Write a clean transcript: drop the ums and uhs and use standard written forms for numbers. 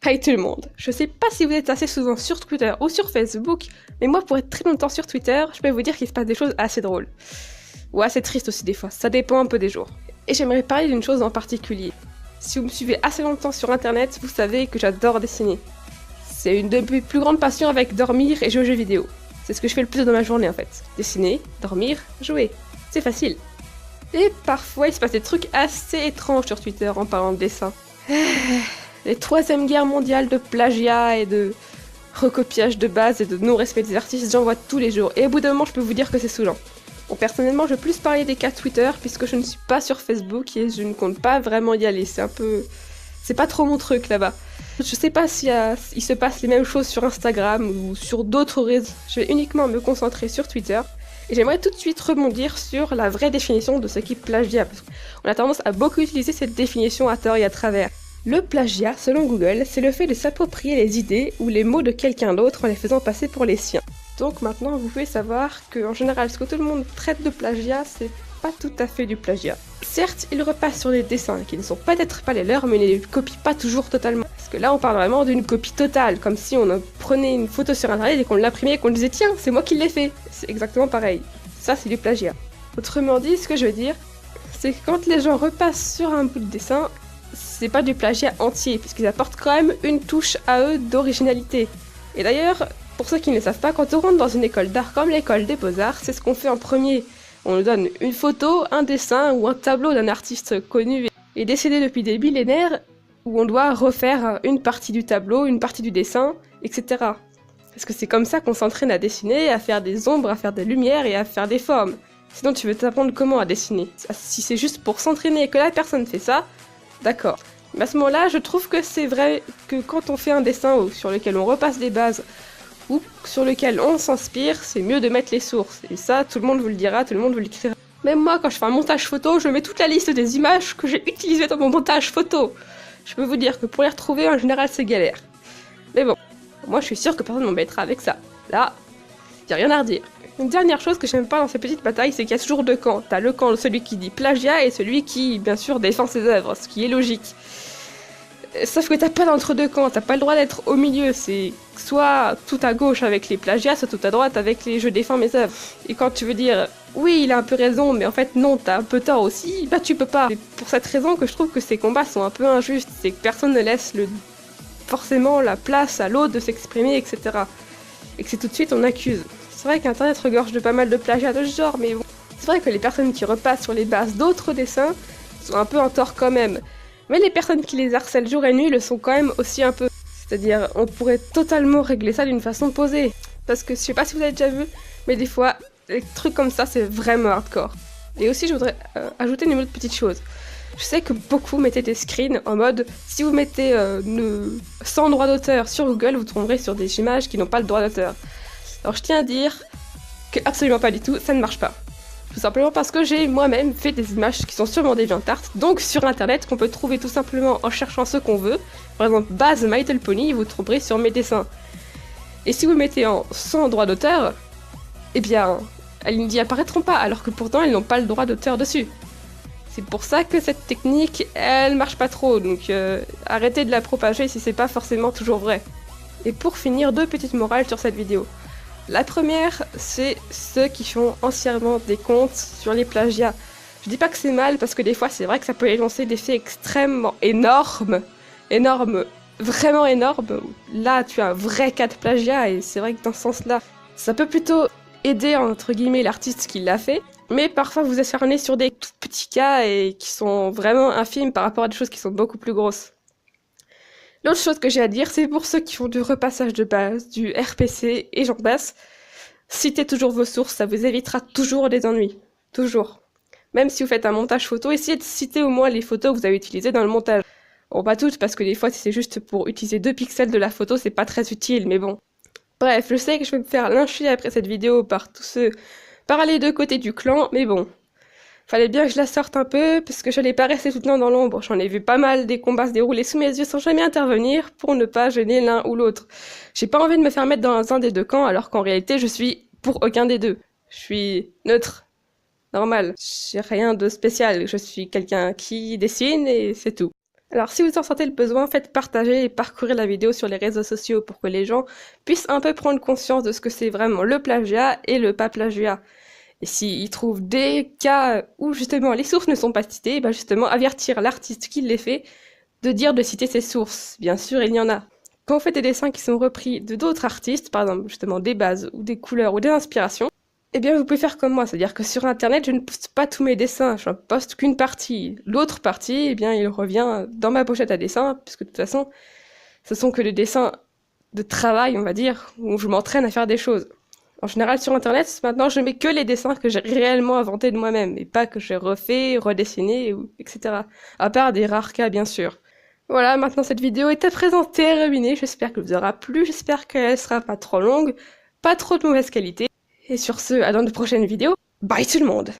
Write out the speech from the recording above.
Hey tout le monde, je sais pas si vous êtes assez souvent sur Twitter ou sur Facebook, mais moi pour être très longtemps sur Twitter, je peux vous dire qu'il se passe des choses assez drôles. Ou assez tristes aussi des fois, ça dépend un peu des jours. Et j'aimerais parler d'une chose en particulier. Si vous me suivez assez longtemps sur internet, vous savez que j'adore dessiner. C'est une de mes plus grandes passions avec dormir et jouer aux jeux vidéo. C'est ce que je fais le plus dans ma journée en fait. Dessiner, dormir, jouer. C'est facile. Et parfois il se passe des trucs assez étranges sur Twitter en parlant de dessin. Les troisième guerres mondiales de plagiat et de recopiage de base et de non-respect des artistes, j'en vois tous les jours. Et au bout d'un moment, je peux vous dire que c'est saoulant. Bon, personnellement, je veux plus parler des cas Twitter puisque je ne suis pas sur Facebook et je ne compte pas vraiment y aller. C'est pas trop mon truc là-bas. Je sais pas s'il il se passe les mêmes choses sur Instagram ou sur d'autres réseaux. Je vais uniquement me concentrer sur Twitter. Et j'aimerais tout de suite rebondir sur la vraie définition de ce qu'est plagiat. Parce qu'on a tendance à beaucoup utiliser cette définition à tort et à travers. Le plagiat, selon Google, c'est le fait de s'approprier les idées ou les mots de quelqu'un d'autre en les faisant passer pour les siens. Donc maintenant, vous pouvez savoir qu'en général, ce que tout le monde traite de plagiat, c'est pas tout à fait du plagiat. Certes, ils repassent sur des dessins qui ne sont peut-être pas les leurs, mais ils ne les copient pas toujours totalement. Parce que là, on parle vraiment d'une copie totale, comme si on prenait une photo sur internet et qu'on l'imprimait et qu'on disait « Tiens, c'est moi qui l'ai fait !» C'est exactement pareil. Ça, c'est du plagiat. Autrement dit, ce que je veux dire, c'est que quand les gens repassent sur un bout de dessin, c'est pas du plagiat entier, puisqu'ils apportent quand même une touche à eux d'originalité. Et d'ailleurs, pour ceux qui ne le savent pas, quand on rentre dans une école d'art comme l'école des Beaux-Arts, c'est ce qu'on fait en premier. On nous donne une photo, un dessin ou un tableau d'un artiste connu et décédé depuis des millénaires, où on doit refaire une partie du tableau, une partie du dessin, etc. Parce que c'est comme ça qu'on s'entraîne à dessiner, à faire des ombres, à faire des lumières et à faire des formes. Sinon tu veux t'apprendre comment à dessiner. Si c'est juste pour s'entraîner et que la personne fait ça, d'accord. Mais à ce moment-là, je trouve que c'est vrai que quand on fait un dessin sur lequel on repasse des bases ou sur lequel on s'inspire, c'est mieux de mettre les sources. Et ça, tout le monde vous le dira, tout le monde vous l'écrira. Même moi, quand je fais un montage photo, je mets toute la liste des images que j'ai utilisées dans mon montage photo. Je peux vous dire que pour les retrouver, en général, c'est galère. Mais bon, moi je suis sûre que personne ne m'embêtera avec ça. Là, y a rien à redire. Une dernière chose que j'aime pas dans ces petites batailles, c'est qu'il y a toujours deux camps. T'as le camp de celui qui dit plagiat et celui qui, bien sûr, défend ses œuvres, ce qui est logique. Sauf que t'as pas d'entre-deux camps, t'as pas le droit d'être au milieu, c'est soit tout à gauche avec les plagiats, soit tout à droite avec les je défends mes œuvres. Et quand tu veux dire, oui, il a un peu raison, mais en fait non, t'as un peu tort aussi, bah tu peux pas. C'est pour cette raison que je trouve que ces combats sont un peu injustes, c'est que personne ne laisse forcément la place à l'autre de s'exprimer, etc. Et que c'est tout de suite on accuse. C'est vrai qu'Internet regorge de pas mal de plagiat de ce genre, mais bon. C'est vrai que les personnes qui repassent sur les bases d'autres dessins sont un peu en tort quand même. Mais les personnes qui les harcèlent jour et nuit le sont quand même aussi un peu. C'est-à-dire, on pourrait totalement régler ça d'une façon posée. Parce que je sais pas si vous avez déjà vu, mais des fois, les trucs comme ça, c'est vraiment hardcore. Et aussi, je voudrais ajouter une autre petite chose. Je sais que beaucoup mettaient des screens en mode, si vous mettez sans droit d'auteur sur Google, vous tomberez sur des images qui n'ont pas le droit d'auteur. Alors je tiens à dire que absolument pas du tout, ça ne marche pas. Tout simplement parce que j'ai moi-même fait des images qui sont sur mon DeviantArt, donc sur internet, qu'on peut trouver tout simplement en cherchant ce qu'on veut. Par exemple, base My Little Pony, vous trouverez sur mes dessins. Et si vous mettez en sans droit d'auteur, eh bien, elles n'y apparaîtront pas, alors que pourtant elles n'ont pas le droit d'auteur dessus. C'est pour ça que cette technique, elle marche pas trop, donc arrêtez de la propager si c'est pas forcément toujours vrai. Et pour finir, deux petites morales sur cette vidéo. La première, c'est ceux qui font entièrement des comptes sur les plagiats. Je dis pas que c'est mal, parce que des fois, c'est vrai que ça peut énoncer des faits extrêmement énormes, vraiment énormes. Là, tu as un vrai cas de plagiat, et c'est vrai que dans ce sens-là, ça peut plutôt aider, entre guillemets, l'artiste qui l'a fait, mais parfois vous acharnez sur des tout petits cas et qui sont vraiment infimes par rapport à des choses qui sont beaucoup plus grosses. L'autre chose que j'ai à dire, c'est pour ceux qui font du repassage de base, du RPC et j'en passe, citez toujours vos sources, ça vous évitera toujours des ennuis. Toujours. Même si vous faites un montage photo, essayez de citer au moins les photos que vous avez utilisées dans le montage. Bon, pas toutes, parce que des fois, si c'est juste pour utiliser 2 pixels de la photo, c'est pas très utile, mais bon. Bref, je sais que je vais me faire lyncher après cette vidéo par tous ceux par les deux côtés du clan, mais bon. Fallait bien que je la sorte un peu, parce que je n'allais pas rester tout le temps dans l'ombre. J'en ai vu pas mal des combats se dérouler sous mes yeux sans jamais intervenir, pour ne pas gêner l'un ou l'autre. J'ai pas envie de me faire mettre dans un des deux camps, alors qu'en réalité, je suis pour aucun des deux. Je suis neutre. Normal. J'ai rien de spécial. Je suis quelqu'un qui dessine et c'est tout. Alors si vous en sentez le besoin, faites partager et parcourir la vidéo sur les réseaux sociaux pour que les gens puissent un peu prendre conscience de ce que c'est vraiment le plagiat et le pas plagiat. Et s'ils trouvent des cas où justement les sources ne sont pas citées, bah justement avertir l'artiste qui les fait de dire de citer ses sources. Bien sûr, il y en a. Quand vous faites des dessins qui sont repris de d'autres artistes, par exemple justement des bases ou des couleurs ou des inspirations, eh bien vous pouvez faire comme moi, c'est-à-dire que sur internet je ne poste pas tous mes dessins, je ne poste qu'une partie. L'autre partie, eh bien il revient dans ma pochette à dessin, puisque de toute façon ce sont que des dessins de travail, on va dire, où je m'entraîne à faire des choses. En général, sur Internet, maintenant, je mets que les dessins que j'ai réellement inventés de moi-même, et pas que j'ai refait, redessiné, etc. À part des rares cas, bien sûr. Voilà, maintenant cette vidéo est à présent terminée, j'espère qu'elle vous aura plu, j'espère qu'elle sera pas trop longue, pas trop de mauvaise qualité. Et sur ce, à dans de prochaines vidéos, bye tout le monde!